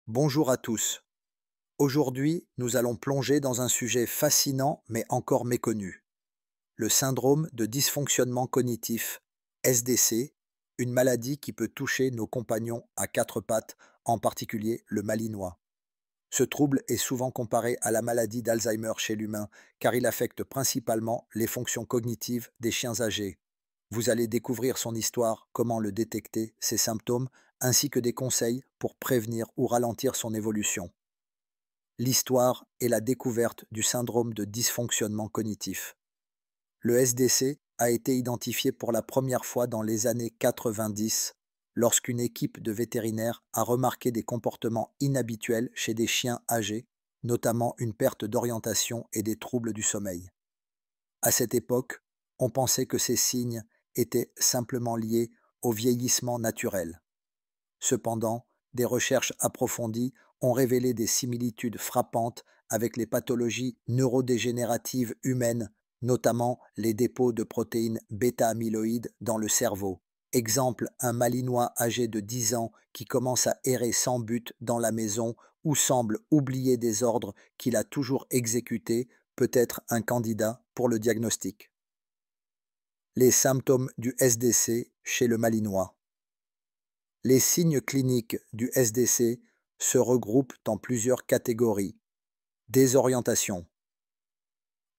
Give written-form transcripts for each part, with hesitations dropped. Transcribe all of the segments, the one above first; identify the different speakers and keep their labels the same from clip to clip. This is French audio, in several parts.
Speaker 1: Bonjour à tous. Aujourd'hui, nous allons plonger dans un sujet fascinant mais encore méconnu, le syndrome de dysfonctionnement cognitif, SDC, une maladie qui peut toucher nos compagnons à quatre pattes, en particulier le malinois. Ce trouble est souvent comparé à la maladie d'Alzheimer chez l'humain, car il affecte principalement les fonctions cognitives des chiens âgés. Vous allez découvrir son histoire, comment le détecter, ses symptômes, ainsi que des conseils pour prévenir ou ralentir son évolution. L'histoire et la découverte du syndrome de dysfonctionnement cognitif. Le SDC a été identifié pour la première fois dans les années 90 lorsqu'une équipe de vétérinaires a remarqué des comportements inhabituels chez des chiens âgés, notamment une perte d'orientation et des troubles du sommeil. À cette époque, on pensait que ces signes étaient simplement liés au vieillissement naturel. Cependant, des recherches approfondies ont révélé des similitudes frappantes avec les pathologies neurodégénératives humaines, notamment les dépôts de protéines bêta-amyloïdes dans le cerveau. Exemple, un malinois âgé de 10 ans qui commence à errer sans but dans la maison ou semble oublier des ordres qu'il a toujours exécutés peut être un candidat pour le diagnostic. Les symptômes du SDC chez le malinois. Les signes cliniques du SDC se regroupent en plusieurs catégories. Désorientation.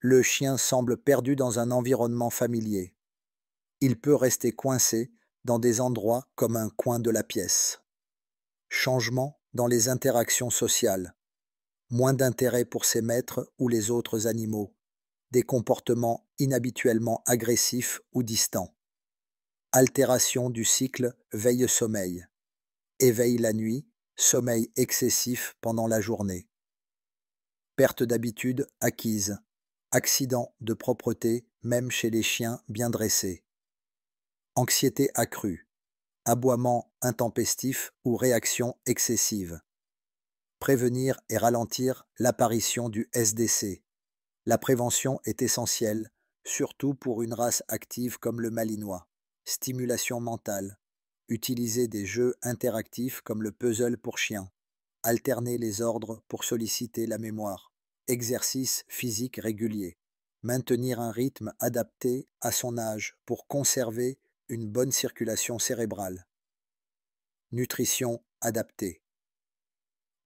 Speaker 1: Le chien semble perdu dans un environnement familier. Il peut rester coincé dans des endroits comme un coin de la pièce. Changement dans les interactions sociales. Moins d'intérêt pour ses maîtres ou les autres animaux. Des comportements inhabituellement agressifs ou distants. Altération du cycle veille-sommeil. Éveil la nuit, sommeil excessif pendant la journée. Perte d'habitude acquise. Accident de propreté même chez les chiens bien dressés. Anxiété accrue. Aboiement intempestif ou réaction excessive. Prévenir et ralentir l'apparition du SDC. La prévention est essentielle, surtout pour une race active comme le malinois. Stimulation mentale. Utiliser des jeux interactifs comme le puzzle pour chiens. Alterner les ordres pour solliciter la mémoire. Exercice physique régulier. Maintenir un rythme adapté à son âge pour conserver une bonne circulation cérébrale. Nutrition adaptée.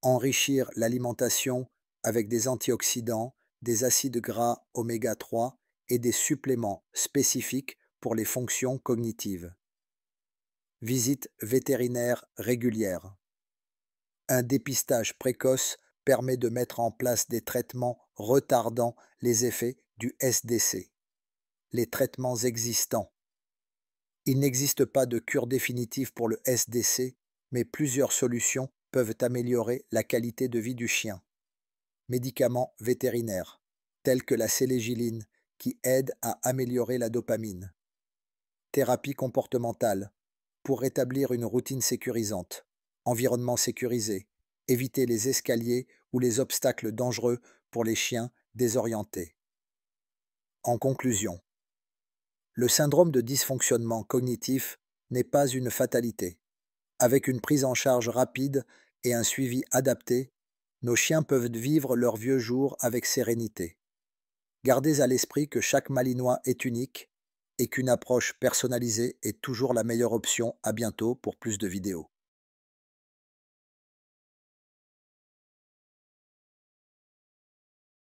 Speaker 1: Enrichir l'alimentation avec des antioxydants, des acides gras oméga 3 et des suppléments spécifiques pour les fonctions cognitives. Visite vétérinaire régulière. Un dépistage précoce permet de mettre en place des traitements retardant les effets du SDC. Les traitements existants. Il n'existe pas de cure définitive pour le SDC, mais plusieurs solutions peuvent améliorer la qualité de vie du chien. Médicaments vétérinaires, tels que la sélégiline, qui aide à améliorer la dopamine. Thérapie comportementale, pour rétablir une routine sécurisante. Environnement sécurisé, éviter les escaliers ou les obstacles dangereux pour les chiens désorientés. En conclusion, le syndrome de dysfonctionnement cognitif n'est pas une fatalité. Avec une prise en charge rapide et un suivi adapté, nos chiens peuvent vivre leurs vieux jours avec sérénité. Gardez à l'esprit que chaque malinois est unique et qu'une approche personnalisée est toujours la meilleure option. À bientôt pour plus de vidéos.